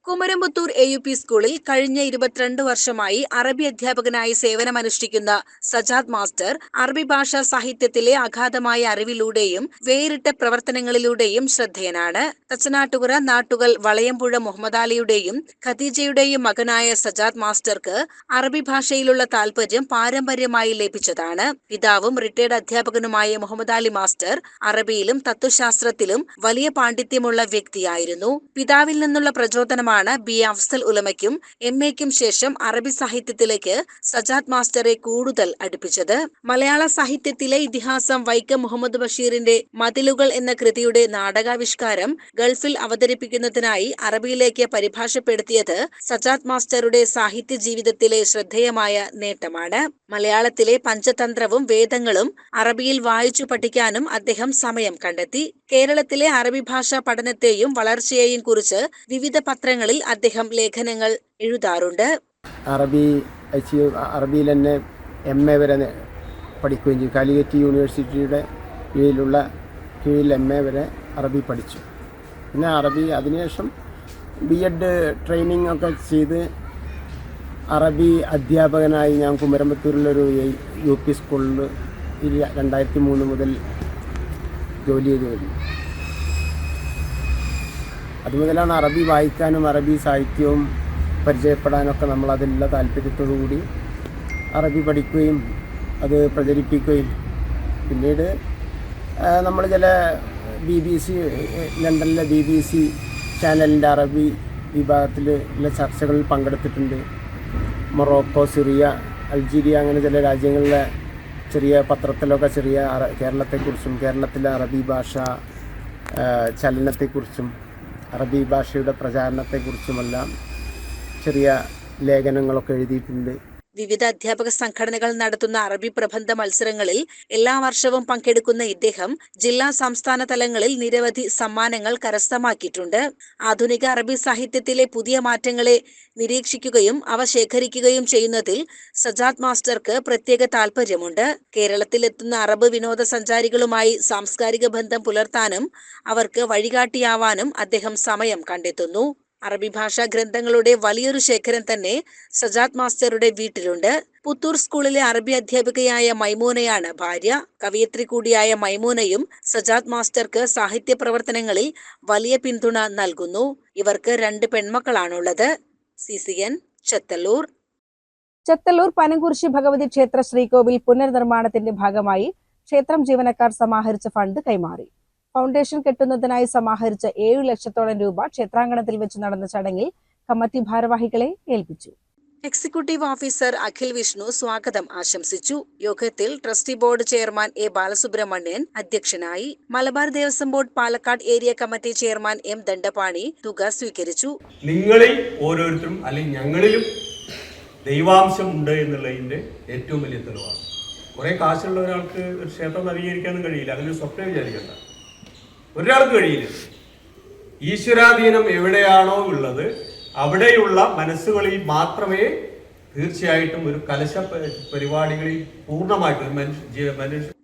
കുമരംപുത്തൂർ AUP സ്കൂളിൽ കഴിഞ്ഞ 22 വർഷമായി അറബി അധ്യാപകനായി സേവനമനുഷ്ഠിക്കുന്ന സജാദ് മാസ്റ്റർ അറബി ഭാഷാ സാഹിത്യത്തിലെ അഗാധമായ അറിവിലൂടെയും വേറിട്ട പ്രവർത്തനങ്ങളിലൂടെയും ശ്രദ്ധേയനാണ്. തച്ചനാട്ടുകര നാട്ടുകൽ വളയംപുഴ മുഹമ്മദാലിയുടെയും ഖദീജയുടെയും മകനായ സജാദ് മാസ്റ്റർക്ക് അറബി ഭാഷയിലുള്ള താൽപര്യം പാരമ്പര്യമായി ലഭിച്ചതാണ്. പിതാവും റിട്ടയർഡ് അധ്യാപകനുമായ മുഹമ്മദാലി മാസ്റ്റർ അറബിയിലും തത്വശാസ്ത്രത്തിലും വലിയ പാണ്ഡിത്യമുള്ള വ്യക്തിയായിരുന്നു. പിതാവിൽ നിന്നുള്ള പ്രചോദനമാണ് B അഫ്സൽ ഉലമയ്ക്കും MAയ്ക്കും ശേഷം അറബി സാഹിത്യത്തിലേക്ക് സജാദ് മാസ്റ്ററെ കൂടുതൽ അടുപ്പിച്ചത്. മലയാള സാഹിത്യത്തിലെ ഇതിഹാസം വൈക്കം മുഹമ്മദ് ബഷീറിന്റെ മതിലുകൾ എന്ന കൃതിയുടെ നാടകാവിഷ്കാരം ഗൾഫിൽ അവതരിപ്പിക്കുന്നതിനായി അറബിയിലേക്ക് പരിഭാഷപ്പെടുത്തിയത് സജാദ് മാസ്റ്ററുടെ സാഹിത്യ ജീവിതത്തിലെ ശ്രദ്ധേയമായ നേട്ടമാണ്. മലയാളത്തിലെ പഞ്ചതന്ത്രവും വേദങ്ങളും അറബിയിൽ വായിച്ചു പഠിക്കാനും അദ്ദേഹം സമയം കണ്ടെത്തി. കേരളത്തിലെ അറബി ഭാഷാ പഠനത്തെയും വളർച്ചയെയും കുറിച്ച് വിവിധ പത്രങ്ങളിൽ അദ്ദേഹം ലേഖനങ്ങൾ എഴുതാറുണ്ട്. അറബിയിൽ തന്നെ MA വരെ പഠിക്കുകയും ചെയ്തു. കാലിക്കറ്റ് യൂണിവേഴ്സിറ്റിയുടെ കീഴിൽ MA വരെ അറബി പഠിച്ചു. പിന്നെ അറബി അതിനുശേഷം B.Ed ട്രെയിനിങ് ഒക്കെ ചെയ്ത് അറബി അധ്യാപകനായി ഞാൻ കുമരംപുത്തൂരിലൊരു UP സ്കൂളിൽ 2003 മുതൽ ജോലി ചെയ്തു വരുന്നു. അതുമുതലാണ് അറബി വായിക്കാനും അറബി സാഹിത്യവും പരിചയപ്പെടാനൊക്കെ നമ്മളതിലുള്ള താല്പര്യത്തോടുകൂടി അറബി പഠിക്കുകയും അത് പ്രചരിപ്പിക്കുകയും പിന്നീട് നമ്മൾ ചില BBC ലണ്ടനിലെ BBC ചാനലിൻ്റെ അറബി വിഭാഗത്തിലുള്ള ചർച്ചകളിൽ പങ്കെടുത്തിട്ടുണ്ട്. മൊറോക്കോ, സിറിയ, അൾജീരിയ അങ്ങനെ ചില രാജ്യങ്ങളിലെ ചെറിയ പത്രത്തിലൊക്കെ ചെറിയ കേരളത്തെക്കുറിച്ചും കേരളത്തിലെ അറബി ഭാഷ ചലനത്തെക്കുറിച്ചും അറബി ഭാഷയുടെ പ്രചാരണത്തെക്കുറിച്ചുമെല്ലാം ചെറിയ ലേഖനങ്ങളൊക്കെ എഴുതിയിട്ടുണ്ട്. വിവിധ അധ്യാപക സംഘടനകൾ നടത്തുന്ന അറബി പ്രബന്ധ മത്സരങ്ങളിൽ എല്ലാ വർഷവും പങ്കെടുക്കുന്ന ഇദ്ദേഹം ജില്ലാ സംസ്ഥാന തലങ്ങളിൽ നിരവധി സമ്മാനങ്ങൾ കരസ്ഥമാക്കിയിട്ടുണ്ട്. ആധുനിക അറബി സാഹിത്യത്തിലെ പുതിയ മാറ്റങ്ങളെ നിരീക്ഷിക്കുകയും അവ ശേഖരിക്കുകയും ചെയ്യുന്നതിൽ സജാദ് മാസ്റ്റർക്ക് പ്രത്യേക താൽപര്യമുണ്ട്. കേരളത്തിലെത്തുന്ന അറബ് വിനോദസഞ്ചാരികളുമായി സാംസ്കാരിക ബന്ധം പുലർത്താനും അവർക്ക് വഴികാട്ടിയാവാനും അദ്ദേഹം സമയം കണ്ടെത്തുന്നു. അറബി ഭാഷാ ഗ്രന്ഥങ്ങളുടെ വലിയൊരു ശേഖരം തന്നെ സജാദ് മാസ്റ്ററുടെ വീട്ടിലുണ്ട്. പുത്തൂർ സ്കൂളിലെ അറബി അധ്യാപികയായ മൈമൂനയാണ് ഭാര്യ. കവയിത്രി കൂടിയായ മൈമൂനയും സജാദ് മാസ്റ്റർക്ക് സാഹിത്യ പ്രവർത്തനങ്ങളിൽ വലിയ പിന്തുണ നൽകുന്നു. ഇവർക്ക് 2 പെൺമക്കളാണുള്ളത്. CCN ചെത്തല്ലൂർ. ചെത്തല്ലൂർ പനംകുരിശി ഭഗവതി ക്ഷേത്ര ശ്രീകോവിൽ പുനർനിർമ്മാണത്തിന്റെ ഭാഗമായി ക്ഷേത്രം ജീവനക്കാർ സമാഹരിച്ച ഫണ്ട് കൈമാറി. ഫൗണ്ടേഷൻ കെട്ടുന്നതിനായി സമാഹരിച്ച 7 ലക്ഷത്തോളം രൂപ ക്ഷേത്രാങ്കണത്തിൽ വെച്ച് നടന്ന ചടങ്ങിൽ കമ്മിറ്റി ഭാരവാഹികളെ ഏൽപ്പിച്ചു. എക്സിക്യൂട്ടീവ് ഓഫീസർ അഖിൽ വിഷ്ണു സ്വാഗതം ആശംസിച്ചു. യോഗത്തിൽ trustee board chairman A. Balasubramanian അധ്യക്ഷനായി. Malabar Devaswom board Palakkad area committee chairman M. Dandapani തുക സ്വീകരിച്ചു. നിങ്ങളിൽ ഓരോരുത്തരും അല്ലെങ്കിൽ ഞങ്ങളിലും ദൈവാംശം ഉണ്ട് എന്നുള്ളതിന്റെ ഏറ്റവും വലിയ തെളിവാണ്. കുറെ കാശുള്ള ഒരാൾക്ക് ഒരു ക്ഷേത്രം നവീകരിക്കാനും കഴിയില്ല, അങ്ങനെ സ്വപ്നം വിചാരിക്കണ്ട. ഒരാൾക്ക് കഴിയില്ല. ഈശ്വരാധീനം എവിടെയാണോ ഉള്ളത് അവിടെയുള്ള മനസ്സുകളിൽ മാത്രമേ തീർച്ചയായിട്ടും ഒരു കലശ പരിപാടികളിൽ പൂർണ്ണമായിട്ടും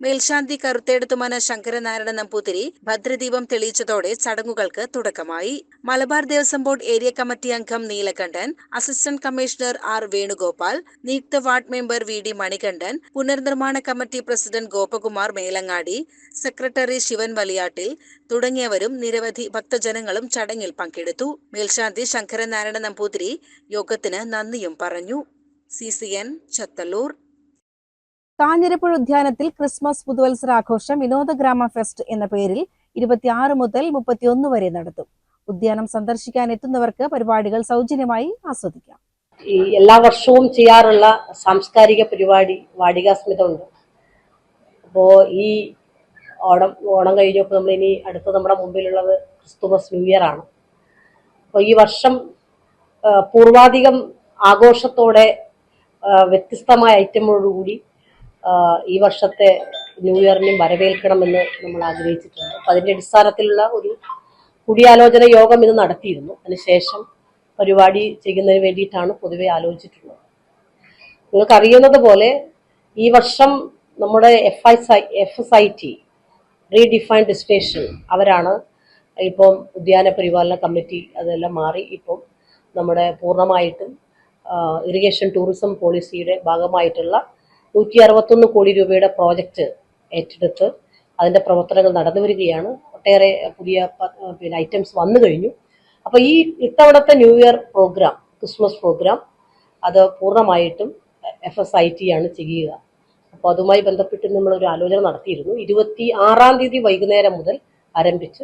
മേൽശാന്തി കറുത്തേടത്തുമന ശങ്കരനാരായണ നമ്പൂതിരി ഭദ്രദീപം തെളിയിച്ചതോടെ ചടങ്ങുകൾക്ക് തുടക്കമായി. Malabar Devaswom board area committee അംഗം Neelakandan, assistant commissioner R. Venugopal, നിയുക്ത വാർഡ് മെമ്പർ VD മണികണ്ഠൻ, പുനർനിർമ്മാണ committee president Gopakumar Melangadi, secretary Sivan Valiyattil തുടങ്ങിയവരും നിരവധി ഭക്തജനങ്ങളും ചടങ്ങിൽ പങ്കെടുത്തു. മേൽശാന്തി ശങ്കരനാരായണ നമ്പൂതിരി യോഗത്തിന് നന്ദിയും പറഞ്ഞു. CCN ചത്തല്ലൂർ. കാഞ്ഞിരപ്പുഴ ഉദ്യാനത്തിൽ ക്രിസ്മസ് പുതുവത്സരാഘോഷം വിനോദഗ്രാമ ഫെസ്റ്റ് എന്ന പേരിൽ 26 മുതൽ 31 വരെ നടത്തും. ഉദ്യാനം സന്ദർശിക്കാൻ എത്തുന്നവർക്ക് പരിപാടികൾ സൗജന്യമായി ആസ്വദിക്കാം. ഈ എല്ലാ വർഷവും ചെയ്യാറുള്ള സാംസ്കാരിക പരിപാടി വാടികാസ്മിതമുണ്ട്. അപ്പോൾ ഈ ഓണം കഴിഞ്ഞപ്പോൾ നമ്മളിനി അടുത്ത നമ്മുടെ മുമ്പിലുള്ളത് ക്രിസ്തുമസ് ന്യൂ ഇയർ ആണ്. അപ്പോൾ ഈ വർഷം പൂർവാധികം ആഘോഷത്തോടെ വ്യത്യസ്തമായ ഐറ്റമോടുകൂടി ഈ വർഷത്തെ ന്യൂ ഇയറിനെ വരവേൽക്കണമെന്ന് നമ്മൾ ആഗ്രഹിച്ചിട്ടുണ്ട്. അപ്പം അതിൻ്റെ അടിസ്ഥാനത്തിലുള്ള ഒരു കൂടിയാലോചന യോഗം ഇത് നടത്തിയിരുന്നു. അതിനുശേഷം പരിപാടി ചെയ്യുന്നതിന് വേണ്ടിയിട്ടാണ് പൊതുവെ ആലോചിച്ചിട്ടുള്ളത്. നിങ്ങൾക്കറിയുന്നത് പോലെ ഈ വർഷം നമ്മുടെ FSIT റീഡിഫൈൻഡ് ഡെസ്റ്റിനേഷൻ അവരാണ് ഇപ്പം ഉദ്യാന പരിപാലന കമ്മിറ്റി അതെല്ലാം മാറി ഇപ്പം നമ്മുടെ പൂർണ്ണമായിട്ടും ഇറിഗേഷൻ ടൂറിസം പോളിസിയുടെ ഭാഗമായിട്ടുള്ള 161 കോടി രൂപയുടെ പ്രോജക്റ്റ് ഏറ്റെടുത്ത് അതിൻ്റെ പ്രവർത്തനങ്ങൾ നടന്നു വരികയാണ്. ഒട്ടേറെ പുതിയ ഐറ്റംസ് വന്നു കഴിഞ്ഞു. അപ്പോൾ ഈ ഇത്തവണത്തെ new year programme, Christmas programme, അത് പൂർണ്ണമായിട്ടും FSIT ആണ് ചെയ്യുക. അപ്പോൾ അതുമായി ബന്ധപ്പെട്ട് നമ്മളൊരു ആലോചന നടത്തിയിരുന്നു. 26-ാം തീയതി വൈകുന്നേരം മുതൽ ആരംഭിച്ച്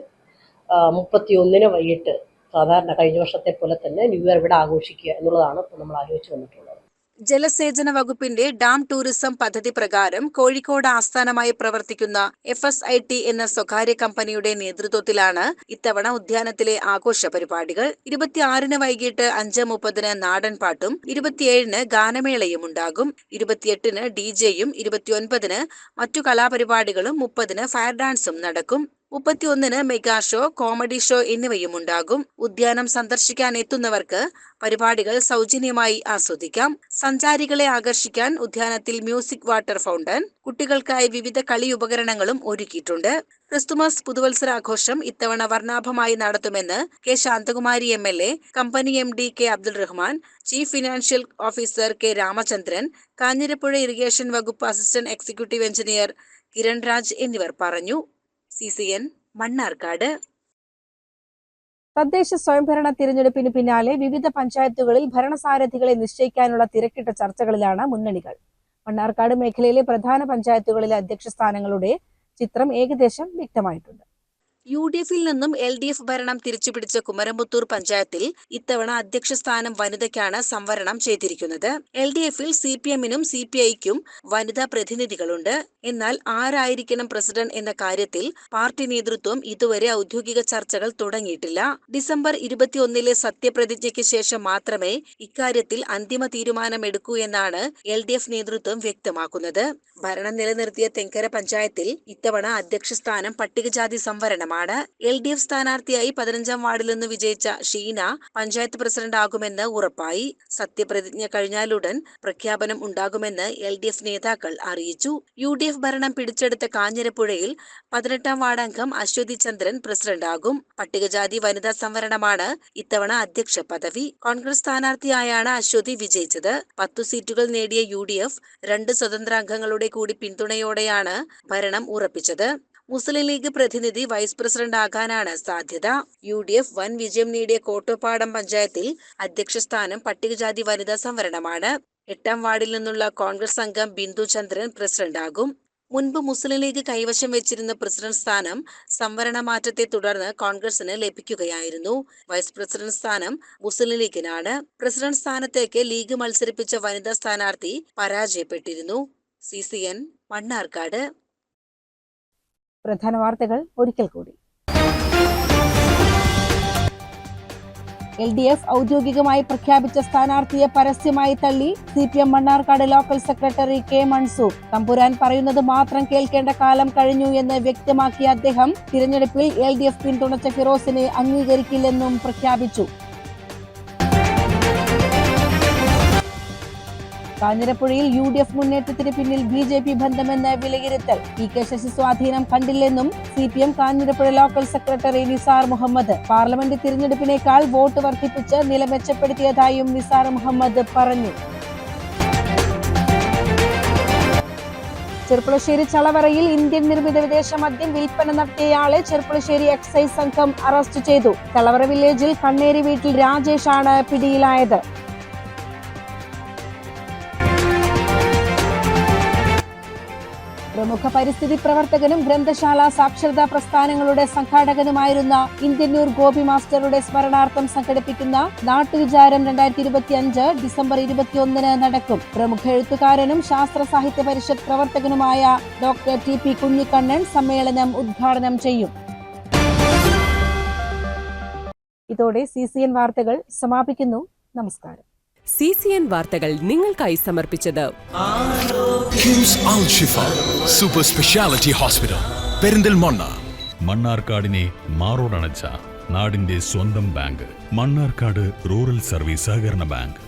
31-ന് വൈകിട്ട് സാധാരണ കഴിഞ്ഞ വർഷത്തെ പോലെ തന്നെ ന്യൂ ഇയർ ഇവിടെ ആഘോഷിക്കുക എന്നുള്ളതാണ് ഇപ്പോൾ നമ്മൾ ആലോചിച്ച് വന്നിട്ടുള്ളത്. ജലസേചന വകുപ്പിന്റെ ഡാം ടൂറിസം പദ്ധതി പ്രകാരം കോഴിക്കോട് ആസ്ഥാനമായി പ്രവർത്തിക്കുന്ന FSIT എന്ന സ്വകാര്യ കമ്പനിയുടെ നേതൃത്വത്തിലാണ് ഇത്തവണ ഉദ്യാനത്തിലെ ആഘോഷ പരിപാടികൾ. 26-ന് വൈകിട്ട് 5:30-ന് നാടൻപാട്ടും 27-ന് ഗാനമേളയും ഉണ്ടാകും. 28-ന് DJയും 29-ന് മറ്റു കലാപരിപാടികളും 30-ന് ഫയർ ഡാൻസും നടക്കും. 31-ന് മെഗാ ഷോ, കോമഡി ഷോ എന്നിവയും ഉണ്ടാകും. ഉദ്യാനം സന്ദർശിക്കാൻ എത്തുന്നവർക്ക് പരിപാടികൾ സൗജന്യമായി ആസ്വദിക്കാം. സഞ്ചാരികളെ ആകർഷിക്കാൻ ഉദ്യാനത്തിൽ മ്യൂസിക് വാട്ടർ ഫൗണ്ടൻ, കുട്ടികൾക്കായി വിവിധ കളി ഉപകരണങ്ങളും ഒരുക്കിയിട്ടുണ്ട്. ക്രിസ്തുമസ് പുതുവത്സരാഘോഷം ഇത്തവണ വർണ്ണാഭമായി നടത്തുമെന്ന് K. Shanthakumari MLA, company MD K. Abdul Rahman, chief financial officer K. Ramachandran, Kanhirapuzha irrigation വകുപ്പ് assistant executive engineer Kiran Raj എന്നിവർ പറഞ്ഞു. CCN മണ്ണാർക്കാട്. തദ്ദേശ സ്വയംഭരണ തിരഞ്ഞെടുപ്പിന് പിന്നാലെ വിവിധ പഞ്ചായത്തുകളിൽ ഭരണസാരഥികളെ നിശ്ചയിക്കാനുള്ള തിരക്കിട്ട ചർച്ചകളിലാണ് മുന്നണികൾ. മണ്ണാർക്കാട് മേഖലയിലെ പ്രധാന പഞ്ചായത്തുകളിലെ അധ്യക്ഷ സ്ഥാനങ്ങളുടെ ചിത്രം ഏകദേശം വ്യക്തമായിട്ടുണ്ട്. UDF-ൽ നിന്നും LDF ഭരണം തിരിച്ചുപിടിച്ച കുമരംപുത്തൂർ പഞ്ചായത്തിൽ ഇത്തവണ അധ്യക്ഷ സ്ഥാനം വനിതയ്ക്കാണ് സംവരണം ചെയ്തിരിക്കുന്നത്. LDF-ൽ CPM-നും CPI-ക്കും വനിതാ പ്രതിനിധികളുണ്ട്. എന്നാൽ ആരായിരിക്കണം പ്രസിഡന്റ് എന്ന കാര്യത്തിൽ പാർട്ടി നേതൃത്വം ഇതുവരെ ഔദ്യോഗിക ചർച്ചകൾ തുടങ്ങിയിട്ടില്ല. ഡിസംബർ 21-ലെ സത്യപ്രതിജ്ഞയ്ക്ക് ശേഷം മാത്രമേ ഇക്കാര്യത്തിൽ അന്തിമ തീരുമാനമെടുക്കൂ എന്നാണ് LDF നേതൃത്വം വ്യക്തമാക്കുന്നത്. ഭരണം നിലനിർത്തിയ തെങ്കര പഞ്ചായത്തിൽ ഇത്തവണ അധ്യക്ഷ സ്ഥാനം പട്ടികജാതി സംവരണമാണ്. LDF സ്ഥാനാർത്ഥിയായി 15-ാം വാർഡിൽ നിന്ന് വിജയിച്ച ഷീന പഞ്ചായത്ത് പ്രസിഡന്റ് ആകുമെന്ന് ഉറപ്പായി. സത്യപ്രതിജ്ഞ കഴിഞ്ഞാലുടൻ പ്രഖ്യാപനം ഉണ്ടാകുമെന്ന് LDF നേതാക്കൾ അറിയിച്ചു. UDF ഭരണം പിടിച്ചെടുത്ത കാഞ്ഞിരപ്പുഴയിൽ 18-ാം വാർഡ് അംഗം അശ്വതി ചന്ദ്രൻ പ്രസിഡന്റാകും. പട്ടികജാതി വനിതാ സംവരണമാണ് ഇത്തവണ അധ്യക്ഷ പദവി. കോൺഗ്രസ് സ്ഥാനാർത്ഥിയായാണ് അശ്വതി വിജയിച്ചത്. 10 സീറ്റുകൾ നേടിയ UDF 2 സ്വതന്ത്രാംഗങ്ങളുടെ കൂടി പിന്തുണയോടെയാണ് ഭരണം ഉറപ്പിച്ചത്. മുസ്ലിം ലീഗ് പ്രതിനിധി വൈസ് പ്രസിഡന്റ് ആകാനാണ് സാധ്യത. UDF വൻ വിജയം നേടിയ കോട്ടോപ്പാടം പഞ്ചായത്തിൽ അധ്യക്ഷ സ്ഥാനം പട്ടികജാതി വനിതാ സംവരണമാണ്. 8-ാം വാർഡിൽ നിന്നുള്ള കോൺഗ്രസ് അംഗം ബിന്ദു ചന്ദ്രൻ പ്രസിഡന്റാകും. മുൻപ് മുസ്ലിം ലീഗ് കൈവശം വെച്ചിരുന്ന പ്രസിഡന്റ് സ്ഥാനം സംവരണ മാറ്റത്തെ തുടർന്ന് കോൺഗ്രസിന് ലഭിക്കുകയായിരുന്നു. വൈസ് പ്രസിഡന്റ് സ്ഥാനം മുസ്ലിം ലീഗിനാണ്. പ്രസിഡന്റ് സ്ഥാനത്തേക്ക് ലീഗ് മത്സരിപ്പിച്ച വനിതാ സ്ഥാനാർത്ഥി പരാജയപ്പെട്ടിരുന്നു. CCN മണ്ണാർക്കാട്. പ്രധാന വാർത്തകൾ ഒരിക്കൽ കൂടി. LDF ഔദ്യോഗികമായി പ്രഖ്യാപിച്ച സ്ഥാനാർത്ഥിയെ പരസ്യമായി തള്ളി CPM Mannarkkad local secretary K Mansoor. തമ്പുരാൻ പറയുന്നത് മാത്രം കേൾക്കേണ്ട കാലം കഴിഞ്ഞു എന്ന് വ്യക്തമാക്കിയ അദ്ദേഹം തിരഞ്ഞെടുപ്പിൽ LDF പിന്തുണച്ച ഫിറോസിനെ അംഗീകരിക്കില്ലെന്നും പ്രഖ്യാപിച്ചു. കാഞ്ഞിരപ്പുഴയിൽ UDF മുന്നേറ്റത്തിന് പിന്നിൽ BJP ബന്ധമെന്ന് വിലയിരുത്തൽ. PK ശശി സ്വാധീനം കണ്ടില്ലെന്നും CPM Kanhirapuzha local secretary Nisar Muhammad. Parliament തിരഞ്ഞെടുപ്പിനേക്കാൾ വോട്ട് വർദ്ധിപ്പിച്ച് നില മെച്ചപ്പെടുത്തിയതായും നിസാർ മുഹമ്മദ് പറഞ്ഞു. ചെർപ്പുളശ്ശേരി ചളവറയിൽ ഇന്ത്യൻ നിർമ്മിത വിദേശ മദ്യം വിൽപ്പന നടത്തിയയാളെ ചെർപ്പുളശ്ശേരി എക്സൈസ് സംഘം അറസ്റ്റ് ചെയ്തു. ചളവറ വില്ലേജിൽ കണ്ണേരി വീട്ടിൽ രാജേഷാണ് പിടിയിലായത്. പ്രമുഖ പരിസ്ഥിതി പ്രവർത്തകനും ഗ്രന്ഥശാല സാക്ഷരതാ പ്രസ്ഥാനങ്ങളുടെ സംഘാടകനുമായിരുന്ന ഇന്ത്യന്നൂർ ഗോപി മാസ്റ്ററുടെ സ്മരണാർത്ഥം സംഘടിപ്പിക്കുന്ന നാട്ടുവിചാരം 2025 ഡിസംബർ 21-ന് നടക്കും. പ്രമുഖ എഴുത്തുകാരനും ശാസ്ത്ര സാഹിത്യ പരിഷത്ത് പ്രവർത്തകനുമായ ഡോക്ടർ TP കുഞ്ഞിക്കണ്ണൻ സമ്മേളനം ഉദ്ഘാടനം ചെയ്യും. ഇതോടെ CCN വാർത്തകൾ സമാപിക്കുന്നു. നമസ്കാരം. CCN വാർത്തകൾ നിങ്ങൾക്കായി സമർപ്പിച്ചത് കിംസ് അൽ ഷിഫ സൂപ്പർ സ്പെഷ്യാലിറ്റി ഹോസ്പിറ്റൽ പെരിന്തൽമണ്ണ. മണ്ണാർക്കാടിനെ മാറോടണച്ച നാടിന്റെ സ്വന്തം ബാങ്ക് മണ്ണാർക്കാട് റൂറൽ സർവീസ് സഹകരണ ബാങ്ക്.